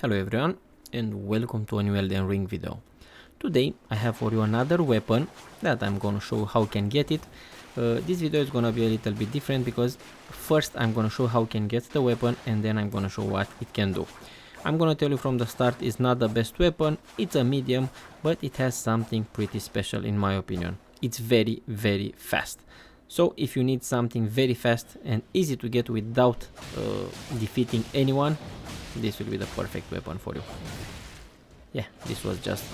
Hello everyone and welcome to a new Elden Ring video. Today I have for you another weapon that I'm gonna show how you can get it. This video is gonna be a little bit different because first I'm gonna show how you can get the weapon and then I'm gonna show what it can do. I'm gonna tell you from the start, it's not the best weapon, it's a medium, but it has something pretty special in my opinion. It's very fast. So if you need something very fast and easy to get without defeating anyone, this will be the perfect weapon for you. Yeah, this was just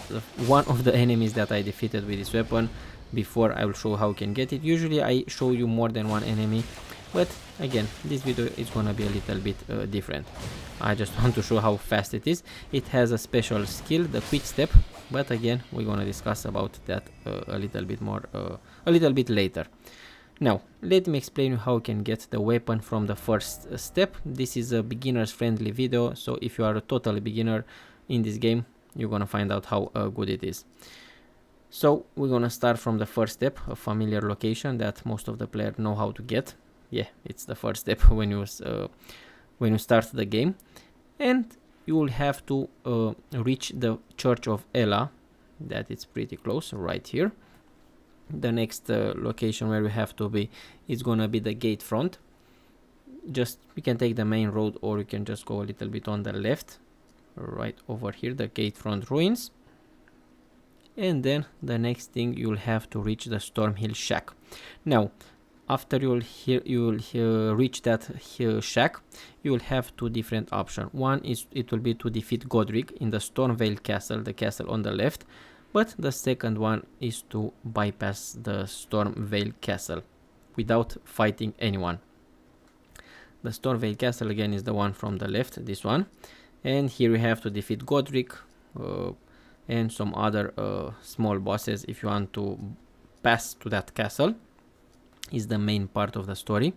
one of the enemies that I defeated with this weapon. Before I will show how you can get it. Usually I show you more than one enemy, but again this video is gonna be a little bit different. I just want to show how fast it is. It has a special skill, the quick step, but again we're gonna discuss about that a little bit more a little bit later. Now, let me explain you how you can get the weapon from the first step. This is a beginner's friendly video, so if you are a total beginner in this game, you're gonna find out how good it is. So, we're gonna start from the first step, a familiar location that most of the players know how to get. Yeah, it's the first step when you start the game. And you will have to reach the Church of Ela, that is pretty close, right here. The next location where we have to be is gonna be the gate front. Just you can take the main road or you can just go a little bit on the left, right over here, the gate front ruins. And then the next thing, you'll have to reach the Stormhill shack. Now after you'll reach that shack, you will have two different options. One is it will be to defeat Godric in the Stormveil castle, the castle on the left. But the second one is to bypass the Stormveil castle without fighting anyone. The Stormveil castle again is the one from the left, this one. And here we have to defeat Godric and some other small bosses if you want to pass to that castle. Is the main part of the story.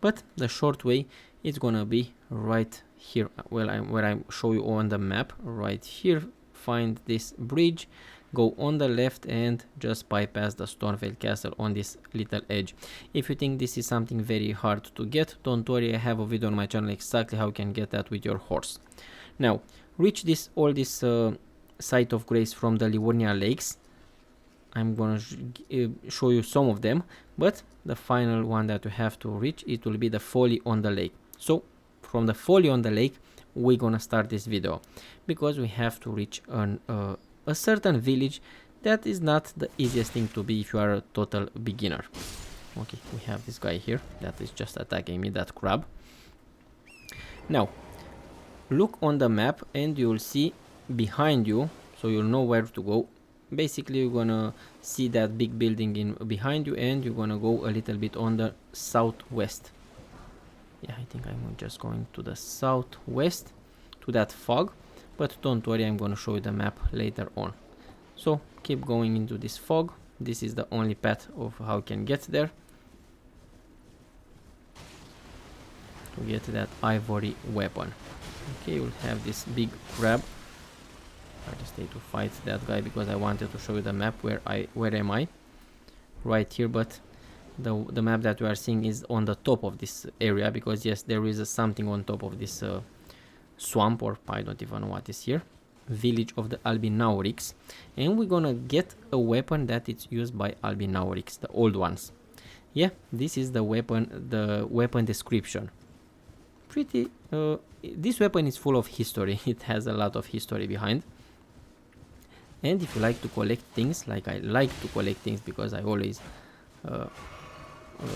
But the short way is gonna be right here, where I show you on the map, right here. Find this bridge, go on the left and just bypass the Stormveil castle on this little edge. If you think this is something very hard to get, don't worry, I have a video on my channel exactly how you can get that with your horse. Now, reach all this site of grace from the Liurnia lakes. I'm gonna show you some of them, but the final one that you have to reach, it will be the folly on the lake. So from the folly on the lake, we're gonna start this video because we have to reach a certain village that is not the easiest thing to be if you are a total beginner. Okay, we have this guy here that is just attacking me, that crab. Now look on the map and you'll see behind you, so you'll know where to go. Basically you're gonna see that big building behind you and you're gonna go a little bit on the southwest. Yeah, I think I'm just going to the southwest to that fog, but don't worry, I'm gonna show you the map later on. So keep going into this fog. This is the only path of how you can get there to get that ivory weapon. Okay, you'll have this big crab. I just need to fight that guy because I wanted to show you the map where am I right here, but the map that we are seeing is on the top of this area because yes, there is something on top of this swamp, or I don't even know what is here, village of the Albinaurics, and we're gonna get a weapon that is used by Albinaurics, the old ones. Yeah, this is the weapon description. Pretty this weapon is full of history. It has a lot of history behind. And if you like to collect things, like I like to collect things because I always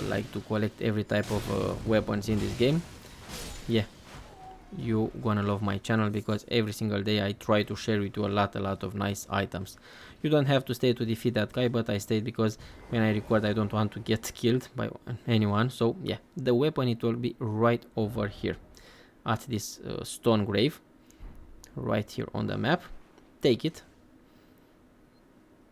like to collect every type of weapons in this game, yeah, you gonna love my channel because every single day I try to share with you a lot of nice items. You don't have to stay to defeat that guy, but I stayed because when I record I don't want to get killed by anyone. So yeah, the weapon, it will be right over here at this stone grave right here on the map. Take it,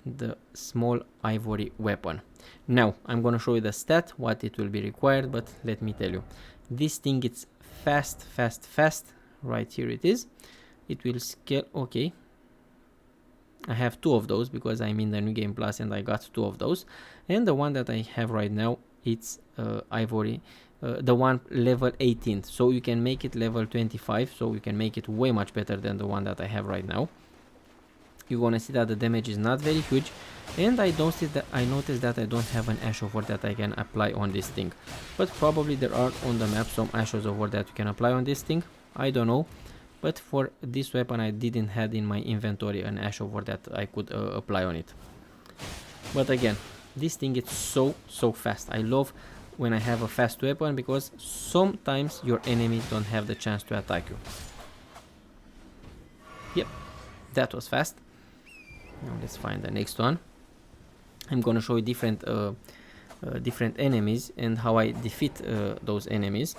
the small ivory weapon. Now I'm gonna show you the stat, what it will be required, but let me tell you, this thing, it's fast. Right here it is. It will scale. Okay, I have two of those because I'm in the new game plus and I got two of those, and the one that I have right now it's Ivory, the one level 18th, so you can make it level 25, so you can make it way much better than the one that I have right now. You're gonna see that the damage is not very huge, and I noticed that I don't have an ash of war that I can apply on this thing, but probably there are on the map some ashes of war that you can apply on this thing. I don't know, but for this weapon I didn't have in my inventory an ash of war that I could apply on it. But again, this thing is so fast. I love when I have a fast weapon because sometimes your enemies don't have the chance to attack you. Yep, that was fast. Now let's find the next one. I'm gonna show you different enemies and how I defeat those enemies.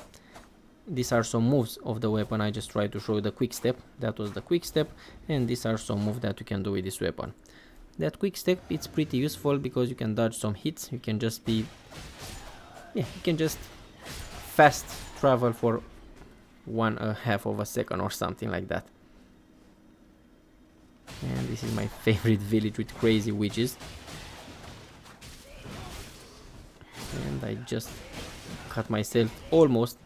These are some moves of the weapon. I just tried to show you the quick step. That was the quick step, and these are some moves that you can do with this weapon. That quick step, it's pretty useful because you can dodge some hits. You can just be, you can just fast travel for 1/2 of a second or something like that. And this is my favorite village with crazy witches. And I just got myself almost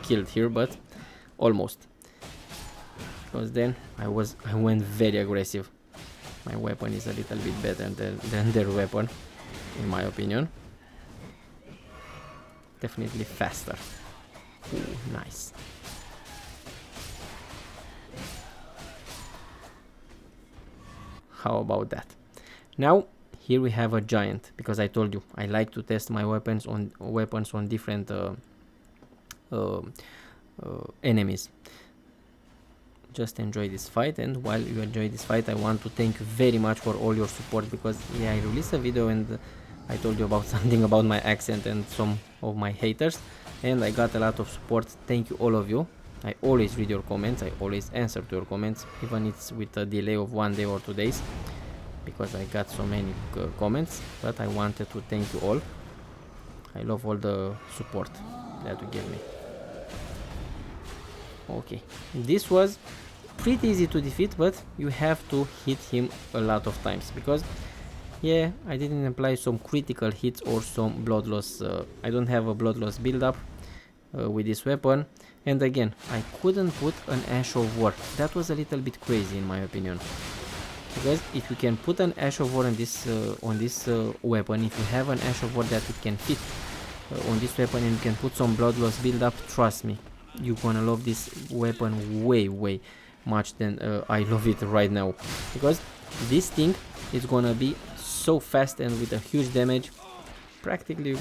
killed here, but almost, because then I went very aggressive. My weapon is a little bit better than their weapon, in my opinion. Definitely faster. Ooh, nice. How about that? Now here we have a giant, because I told you I like to test my weapons on different enemies. Just enjoy this fight, and while you enjoy this fight I want to thank you very much for all your support, because yeah, I released a video and I told you about something about my accent and some of my haters, and I got a lot of support. Thank you all of you. I always read your comments, I always answer to your comments, even it's with a delay of 1 day or 2 days, because I got so many comments, but I wanted to thank you all. I love all the support that you give me. Okay, this was pretty easy to defeat, but you have to hit him a lot of times, because yeah, I didn't apply some critical hits or some blood loss. I don't have a blood loss build up with this weapon, and again I couldn't put an ash of war. That was a little bit crazy in my opinion, because if you can put an ash of war on this weapon, if you have an ash of war that it can fit on this weapon, and you can put some blood loss build up, trust me, you're gonna love this weapon way much than I love it right now, because this thing is gonna be so fast and with a huge damage. Practically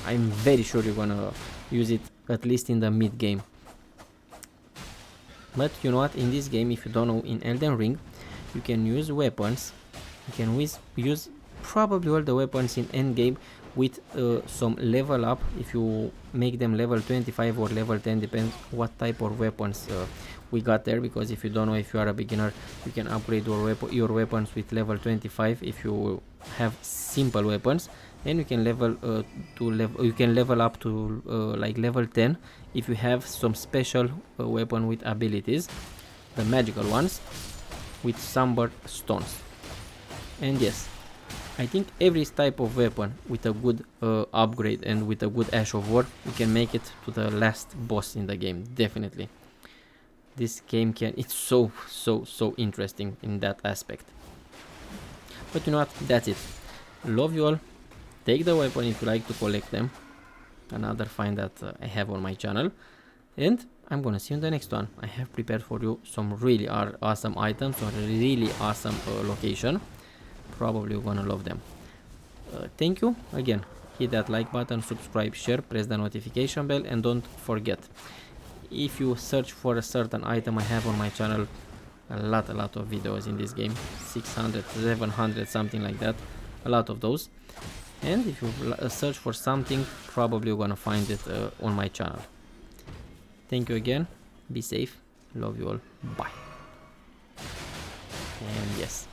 I'm very sure you're gonna use it at least in the mid game. But you know what, in this game, if you don't know, in Elden Ring you can use weapons, you can use probably all the weapons in end game with some level up. If you make them level 25 or level 10, depends what type of weapons we got there, because if you don't know, if you are a beginner, you can upgrade your weapons with level 25 if you have simple weapons, and you can level up to like level 10 if you have some special weapon with abilities, the magical ones with Somber stones. And yes, I think every type of weapon with a good upgrade and with a good ash of war, you can make it to the last boss in the game. Definitely, this game it's so interesting in that aspect. But you know what, that's it. Love you all. Take the weapon if you like to collect them, another find that I have on my channel, and I'm gonna see you in the next one. I have prepared for you some really awesome items or a really awesome location. Probably you're gonna love them. Thank you again. Hit that like button, subscribe, share, press the notification bell, and don't forget, if you search for a certain item I have on my channel, a lot of videos in this game, 600, 700, something like that, a lot of those. And if you search for something, probably you're gonna find it on my channel. Thank you again. Be safe. Love you all. Bye. And yes,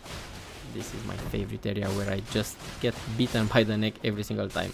this is my favorite area where I just get beaten by the neck every single time.